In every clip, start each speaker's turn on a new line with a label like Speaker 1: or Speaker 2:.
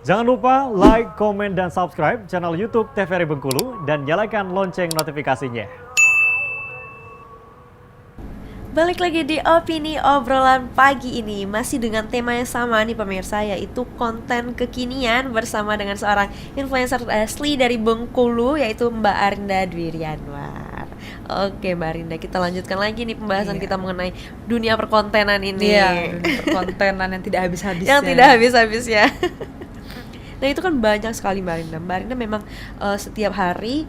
Speaker 1: Jangan lupa like, komen, dan subscribe channel YouTube TVRI Bengkulu dan nyalakan lonceng notifikasinya.
Speaker 2: Balik lagi di opini obrolan pagi ini, masih dengan tema yang sama nih pemirsa, yaitu konten kekinian bersama dengan seorang influencer asli dari Bengkulu, yaitu Mbak Arinda Dwi Rianwar. Oke Mbak Arinda, kita lanjutkan lagi nih pembahasan kita mengenai dunia perkontenan ini.
Speaker 3: Iya, dunia perkontenan yang tidak habis-habisnya.
Speaker 2: Yang tidak habis-habisnya. Nah itu kan banyak sekali Mbak Arinda. Mbak Arinda memang setiap hari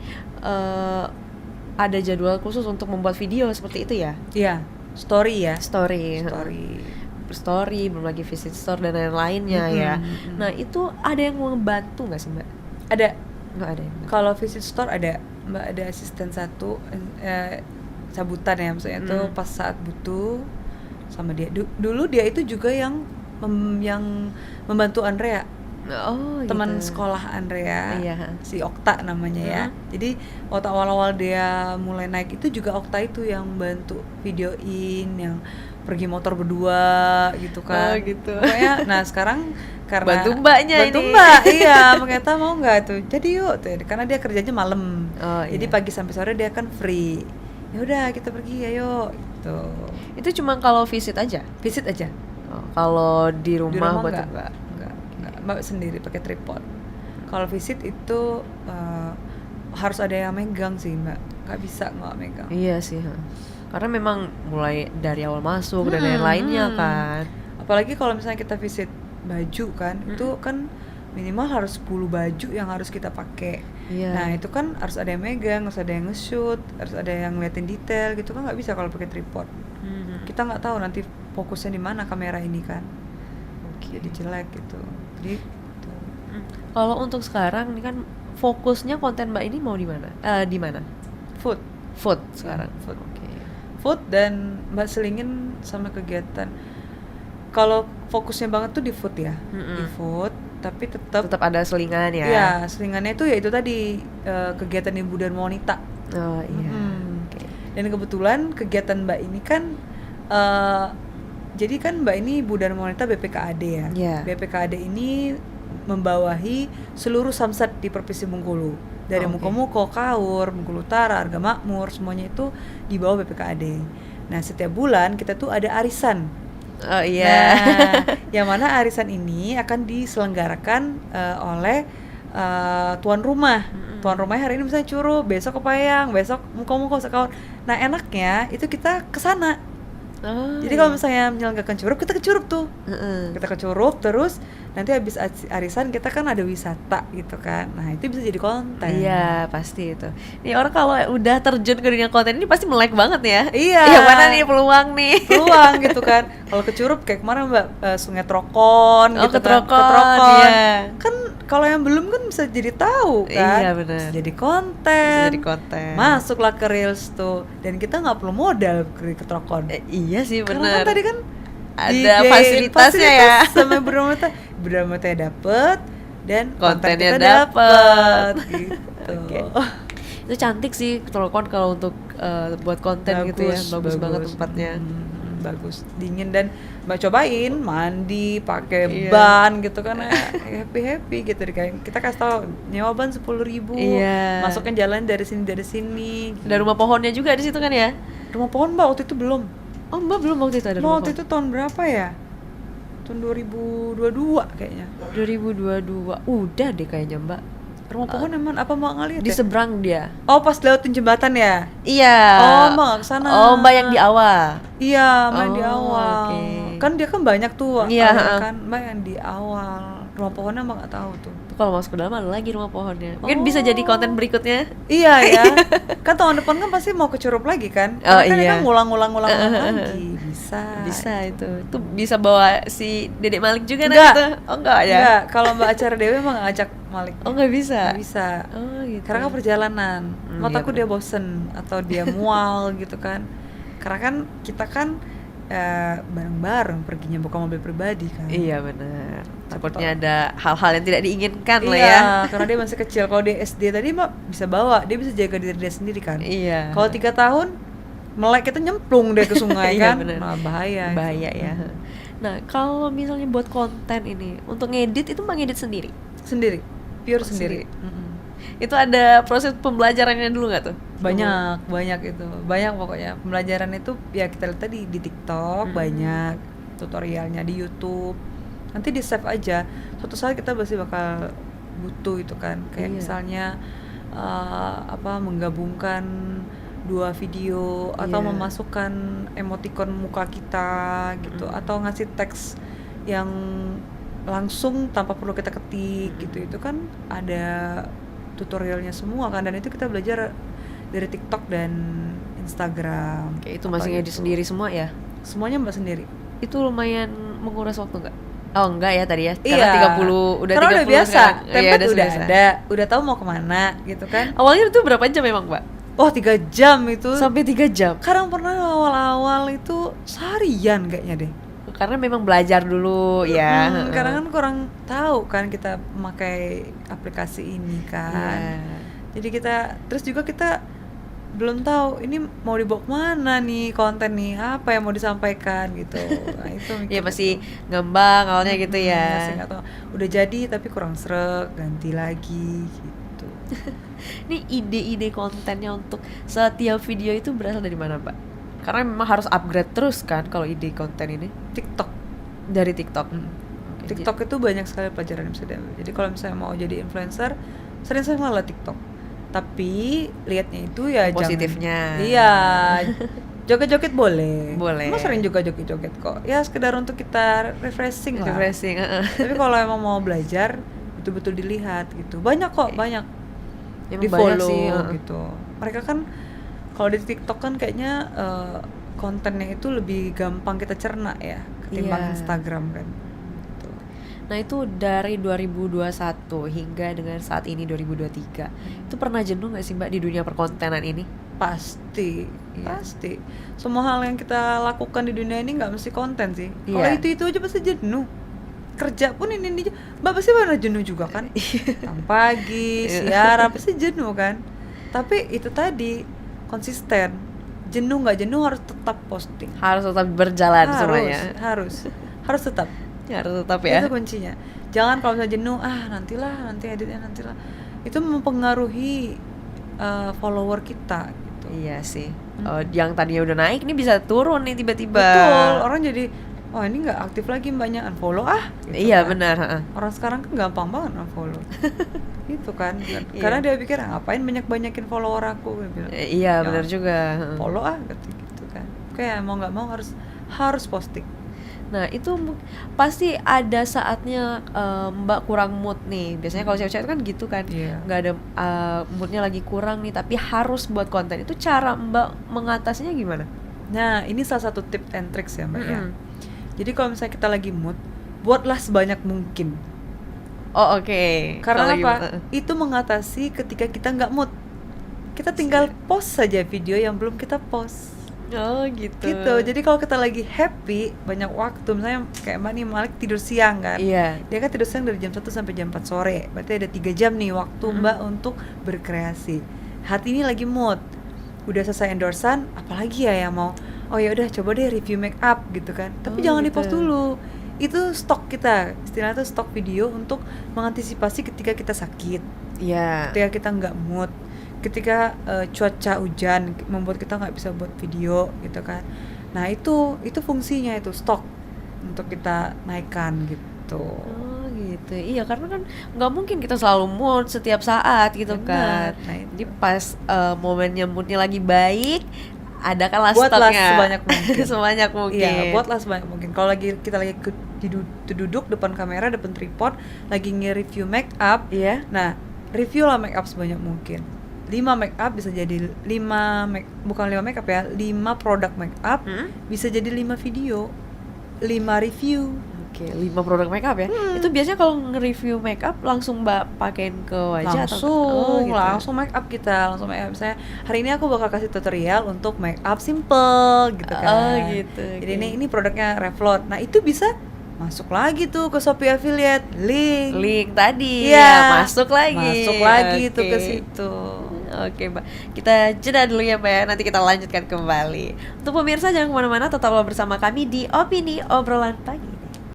Speaker 2: ada jadwal khusus untuk membuat video seperti itu ya?
Speaker 3: Iya, story ya.
Speaker 2: Story, belum lagi visit store dan lain-lainnya ya. Nah itu ada yang mau ngebantu nggak sih Mbak?
Speaker 3: Ada.
Speaker 2: Nggak ada.
Speaker 3: Kalau visit store ada, Mbak, ada asisten satu cabutan ya, maksudnya tuh pas saat butuh sama dia. Dulu dia itu juga yang membantu Andrea.
Speaker 2: Oh,
Speaker 3: teman
Speaker 2: gitu.
Speaker 3: sekolah Andrea,
Speaker 2: Iya.
Speaker 3: si Okta namanya ya. Jadi waktu awal-awal dia mulai naik itu juga Okta itu yang bantu videoin, yang pergi motor berdua gitu kan.
Speaker 2: Oh, gitu.
Speaker 3: Pokoknya, nah sekarang karena
Speaker 2: Bantu mbaknya
Speaker 3: bantu
Speaker 2: ini.
Speaker 3: mbak, iya, makanya mau nggak tuh. Jadi yuk tuh, karena dia kerjanya malam.
Speaker 2: Oh,
Speaker 3: Jadi
Speaker 2: iya.
Speaker 3: pagi sampai sore dia kan free. Ya udah kita pergi ayo gitu.
Speaker 2: Itu cuma kalau visit aja.
Speaker 3: Visit aja.
Speaker 2: Oh, kalau di
Speaker 3: Di
Speaker 2: rumah buat
Speaker 3: enggak. Mbak sendiri pakai tripod. Kalau visit itu harus ada yang megang sih Mbak, nggak bisa nggak megang.
Speaker 2: Iya sih. Karena memang mulai dari awal masuk dan lain-lainnya kan.
Speaker 3: Apalagi kalau misalnya kita visit baju kan, itu kan minimal harus 10 baju yang harus kita pakai.
Speaker 2: Iya.
Speaker 3: Nah itu kan harus ada yang megang, harus ada yang nge-shoot, harus ada yang ngeliatin detail gitu kan, nggak bisa kalau pakai tripod. Kita nggak tahu nanti fokusnya di mana kamera ini kan. Jadi jelek gitu. Jadi
Speaker 2: Kalau untuk sekarang ini kan fokusnya konten Mbak ini mau di mana? Di mana?
Speaker 3: food
Speaker 2: Sekarang.
Speaker 3: food.
Speaker 2: Oke.
Speaker 3: Food dan Mbak selingin sama kegiatan. Kalau fokusnya banget tuh di food ya, di food, tapi
Speaker 2: Tetap ada selingan ya.
Speaker 3: ya selingannya itu ya itu tadi kegiatan ibu dan wanita.
Speaker 2: Oh iya. Oke.
Speaker 3: Dan kebetulan kegiatan Mbak ini kan jadi kan Mbak ini ibu dan wanita BPKAD ya.
Speaker 2: Iya.
Speaker 3: BPKAD ini membawahi seluruh samsat di Provinsi Bengkulu. Dari Muko-Muko, Kaur, Bengkulu Utara, Arga Makmur, semuanya itu di bawah BPKAD. Nah, setiap bulan kita tuh ada arisan.
Speaker 2: Oh iya.
Speaker 3: Nah, yang mana arisan ini akan diselenggarakan oleh tuan rumah. Tuan rumah hari ini misalnya Curup, besok Kepayang, besok Muko-Muko, Sekaun. Nah, enaknya itu kita ke sana.
Speaker 2: Oh,
Speaker 3: Jadi kalau misalnya menyelenggarakan Curup, kita ke Curup tuh. Kita ke Curup, terus nanti habis arisan kita kan ada wisata gitu kan. Nah, itu bisa jadi konten.
Speaker 2: Iya, pasti itu. Ini orang kalau udah terjun ke dunia konten ini pasti melek banget ya.
Speaker 3: Iya.
Speaker 2: Yang mana nih peluang nih?
Speaker 3: Peluang gitu kan. Kalau ke Curup kayak kemarin Mbak, Sungai Trokon
Speaker 2: Oh,
Speaker 3: gitu
Speaker 2: ke
Speaker 3: kan.
Speaker 2: Trokon, iya.
Speaker 3: Kan kalau yang belum kan bisa jadi tahu kan.
Speaker 2: Iya, benar.
Speaker 3: Bisa jadi konten.
Speaker 2: Bisa jadi konten.
Speaker 3: Masuklah ke Reels tuh. Dan kita nggak perlu modal ke Trokon.
Speaker 2: Iya sih,
Speaker 3: Karena
Speaker 2: benar.
Speaker 3: kan tadi kan
Speaker 2: Ada fasilitasnya ya.
Speaker 3: Sama Berdamata dapet dan konten
Speaker 2: Kontennya
Speaker 3: kita
Speaker 2: dapet.
Speaker 3: gitu.
Speaker 2: Oke. Itu cantik sih Trokon kalau untuk buat konten gitu ya. Bagus banget tempatnya.
Speaker 3: Bagus, dingin, dan Mbak cobain mandi pakai
Speaker 2: Iya.
Speaker 3: ban gitu kan, happy gitu kayak kita kasih tahu nyewa ban 10.000,
Speaker 2: Iya.
Speaker 3: masukkan jalan dari sini gitu.
Speaker 2: Ada rumah pohonnya juga di situ kan ya?
Speaker 3: Rumah pohon Mbak waktu itu belum.
Speaker 2: Oh Mbak belum waktu itu ada
Speaker 3: Mbak
Speaker 2: rumah
Speaker 3: waktu
Speaker 2: pohon?
Speaker 3: itu tahun berapa ya? Tahun 2022 kayaknya.
Speaker 2: 2022. Udah deh kayaknya Mbak.
Speaker 3: Rumah pohon emang apa Mbak ngeliat
Speaker 2: Di
Speaker 3: ya?
Speaker 2: seberang dia.
Speaker 3: Oh pas lewatin jembatan ya?
Speaker 2: Iya.
Speaker 3: Oh Mbak nggak kesana.
Speaker 2: Oh Mbak yang di awal.
Speaker 3: Iya, Mbak yang di
Speaker 2: Oh,
Speaker 3: awal.
Speaker 2: oke.
Speaker 3: Kan dia kan banyak tuh.
Speaker 2: Iya,
Speaker 3: aliran kan. Mbak yang di awal. Rumah pohonnya Mbak nggak tahu tuh.
Speaker 2: Tuh kalau masuk ke dalam ada lagi rumah pohonnya. Mungkin bisa jadi konten berikutnya.
Speaker 3: Iya ya. Kan tahun depan kan pasti mau ke Curup lagi kan?
Speaker 2: Oh,
Speaker 3: Karena kan dia
Speaker 2: iya.
Speaker 3: kan ngulang lagi. Bisa.
Speaker 2: Bisa itu. Itu bisa bawa si Dedek Malik juga
Speaker 3: Enggak.
Speaker 2: nanti tuh. Oh enggak ya?
Speaker 3: Enggak, kalau Mbak acara Dewi emang ngajak Malik.
Speaker 2: Oh enggak bisa.
Speaker 3: Nggak bisa.
Speaker 2: Oh gitu.
Speaker 3: Karena kan perjalanan. Mau
Speaker 2: iya
Speaker 3: takut dia bosen atau dia mual gitu kan. Karena kan kita kan bareng-bareng perginya bukan mobil pribadi kan.
Speaker 2: Iya benar. Takutnya ada hal-hal yang tidak diinginkan lah
Speaker 3: Iya,
Speaker 2: ya.
Speaker 3: karena dia masih kecil. Kalau dia SD tadi Mbak bisa bawa, dia bisa jaga diri dia sendiri kan.
Speaker 2: Iya.
Speaker 3: Kalau 3 tahun melek kita nyemplung deh ke sungai
Speaker 2: Iya,
Speaker 3: kan.
Speaker 2: bener.
Speaker 3: Nah, bahaya.
Speaker 2: Bahaya ya. Nah, kalau misalnya buat konten ini, untuk ngedit itu Mbak ngedit sendiri?
Speaker 3: Sendiri, pure
Speaker 2: Oh,
Speaker 3: sendiri.
Speaker 2: sendiri. Itu ada proses pembelajarannya dulu nggak tuh?
Speaker 3: Banyak itu, banyak pokoknya. Pembelajaran itu ya kita lihat tadi di TikTok, banyak tutorialnya di YouTube. Nanti di save aja. Suatu saat kita pasti bakal butuh itu kan. Kayak
Speaker 2: Iya.
Speaker 3: misalnya menggabungkan dua video atau
Speaker 2: Iya.
Speaker 3: memasukkan emoticon muka kita gitu, atau ngasih teks yang langsung tanpa perlu kita ketik gitu. Itu kan ada tutorialnya semua kan, dan itu kita belajar dari TikTok dan Instagram.
Speaker 2: Kayak itu
Speaker 3: Apa
Speaker 2: masih ngedit
Speaker 3: gitu.
Speaker 2: sendiri semua ya?
Speaker 3: Semuanya Mbak sendiri.
Speaker 2: Itu lumayan menguras waktu nggak? Oh enggak ya tadi ya?
Speaker 3: Iya.
Speaker 2: Karena 30, udah
Speaker 3: Karena
Speaker 2: 30
Speaker 3: udah biasa,
Speaker 2: sekarang. Iya,
Speaker 3: template udah
Speaker 2: biasa.
Speaker 3: ada, udah tahu mau kemana gitu kan.
Speaker 2: Awalnya itu berapa jam memang Mbak?
Speaker 3: Oh 3 jam itu.
Speaker 2: Sampai 3 jam?
Speaker 3: Kadang pernah awal-awal itu seharian kayaknya deh.
Speaker 2: Karena memang belajar dulu ya.
Speaker 3: Karena kan kurang tahu kan kita memakai aplikasi ini kan.
Speaker 2: Iya.
Speaker 3: Jadi terus juga kita belum tahu ini mau dibawa kemana nih konten nih, apa yang mau disampaikan gitu. Nah, itu
Speaker 2: Ya
Speaker 3: mikir
Speaker 2: masih
Speaker 3: gitu.
Speaker 2: ngembang awalnya gitu
Speaker 3: Masih
Speaker 2: ya.
Speaker 3: nggak tahu. Udah jadi tapi kurang sreg, ganti lagi gitu.
Speaker 2: Ini ide-ide kontennya untuk setiap video itu berasal dari mana Mbak? Karena memang harus upgrade terus kan kalau ide konten ini
Speaker 3: TikTok.
Speaker 2: dari TikTok. Oke,
Speaker 3: TikTok itu banyak sekali pelajaran yang bisa diambil. Jadi kalau misalnya mau jadi influencer, sering-sering malah TikTok. Tapi lihatnya itu ya
Speaker 2: Positifnya.
Speaker 3: Iya. Joget-joget boleh.
Speaker 2: Boleh.
Speaker 3: Emang sering juga joget-joget kok. Ya sekedar untuk kita refreshing lah.
Speaker 2: Refreshing,
Speaker 3: Tapi kalau emang mau belajar, betul-betul dilihat gitu. Banyak kok, banyak.
Speaker 2: Emang
Speaker 3: Di
Speaker 2: banyak
Speaker 3: follow
Speaker 2: sih,
Speaker 3: gitu. Mereka kan kalau di TikTok kan kayaknya kontennya itu lebih gampang kita cerna ya ketimbang
Speaker 2: Iya.
Speaker 3: Instagram kan. Gitu.
Speaker 2: Nah itu dari 2021 hingga dengan saat ini 2023. Itu pernah jenuh gak sih Mbak di dunia perkontenan ini?
Speaker 3: Pasti,
Speaker 2: Iya.
Speaker 3: pasti. Semua hal yang kita lakukan di dunia ini nggak mesti konten sih. Kalau
Speaker 2: Iya.
Speaker 3: itu aja pasti jenuh. Kerja pun ini Mbak pasti pernah jenuh juga kan? Datang pagi, siaran pasti jenuh kan? Tapi itu tadi konsisten. Jenuh nggak jenuh harus tetap posting.
Speaker 2: Harus tetap berjalan semuanya.
Speaker 3: Harus tetap.
Speaker 2: Harus tetap ya.
Speaker 3: Itu kuncinya. Jangan kalau misalnya jenuh, nanti editnya nantilah. Itu mempengaruhi follower kita gitu.
Speaker 2: Iya sih. Yang tadinya udah naik ini bisa turun nih tiba-tiba.
Speaker 3: Betul, orang jadi ini nggak aktif lagi, banyak unfollow gitu
Speaker 2: Iya
Speaker 3: kan.
Speaker 2: benar. heeh.
Speaker 3: Orang sekarang kan gampang banget unfollow. Gitu kan.
Speaker 2: Iya.
Speaker 3: Karena dia pikir ngapain banyak-banyakin follower aku, dia bilang.
Speaker 2: Iya
Speaker 3: Ya,
Speaker 2: benar juga. heeh.
Speaker 3: Follow gitu kan. Kayak mau nggak mau harus posting.
Speaker 2: Nah itu pasti ada saatnya Mbak kurang mood nih. Biasanya kalau cewek-cewek kan gitu kan,
Speaker 3: Iya.
Speaker 2: nggak ada moodnya lagi kurang nih, tapi harus buat konten. Itu cara Mbak mengatasinya gimana?
Speaker 3: Nah, ini salah satu tips and tricks ya, Mbak ya.
Speaker 2: Mm-mm.
Speaker 3: Jadi kalau misalnya kita lagi mood, buatlah sebanyak mungkin.
Speaker 2: Oh oke.
Speaker 3: Karena
Speaker 2: Kalau
Speaker 3: apa?
Speaker 2: gimana?
Speaker 3: Itu mengatasi ketika kita nggak mood. Kita tinggal post saja video yang belum kita post.
Speaker 2: Oh gitu.
Speaker 3: Gitu. Jadi kalau kita lagi happy, banyak waktu, misalnya kayak Mbak nih Malik tidur siang kan.
Speaker 2: Iya.
Speaker 3: Dia kan tidur siang dari jam 1 sampai jam 4 sore. Berarti ada 3 jam nih waktu Mbak untuk berkreasi. Hati ini lagi mood. Udah selesai endorsan, apalagi ya yang mau? Oh ya udah coba deh review make up gitu kan. Tapi
Speaker 2: Oh,
Speaker 3: jangan
Speaker 2: gitu.
Speaker 3: di-post dulu. Itu stok kita. Istilahnya itu stok video untuk mengantisipasi ketika kita sakit,
Speaker 2: Iya.
Speaker 3: ketika kita nggak mood, ketika cuaca hujan membuat kita nggak bisa buat video gitu kan. Nah itu fungsinya, itu stok untuk kita naikkan gitu.
Speaker 2: Oh gitu. Iya karena kan nggak mungkin kita selalu mood setiap saat gitu kan.
Speaker 3: Benar. Nah, itu.
Speaker 2: Jadi pas momennya moodnya lagi baik, adakanlah
Speaker 3: Buatlah
Speaker 2: stoknya
Speaker 3: sebanyak mungkin.
Speaker 2: sebanyak mungkin.
Speaker 3: Iya, buatlah sebanyak mungkin. Kalau kita lagi duduk depan kamera, depan tripod, lagi nge-review make up.
Speaker 2: Iya.
Speaker 3: Nah, review lah make up sebanyak mungkin. 5 make up bisa jadi 5 make up ya, 5 produk make up bisa jadi 5 video, 5 review.
Speaker 2: Oke, 5 produk makeup ya. Itu biasanya kalau nge-review makeup langsung Mbak pakein ke wajah atau
Speaker 3: Langsung,
Speaker 2: gitu.
Speaker 3: langsung make up kita, langsung make up. Misalnya hari ini aku bakal kasih tutorial untuk make up simple gitu kan.
Speaker 2: Oh, gitu,
Speaker 3: Jadi
Speaker 2: oke.
Speaker 3: ini produknya Revlon. Nah itu bisa masuk lagi tuh ke Shopee Affiliate, link
Speaker 2: Link tadi
Speaker 3: Iya,
Speaker 2: ya, masuk lagi.
Speaker 3: Masuk lagi tuh ke
Speaker 2: Oke.
Speaker 3: situ.
Speaker 2: Oke Mbak, kita jeda dulu ya Mbak ya, nanti kita lanjutkan kembali. Untuk pemirsa jangan kemana-mana, tetaplah bersama kami di Opini Obrolan Pagi.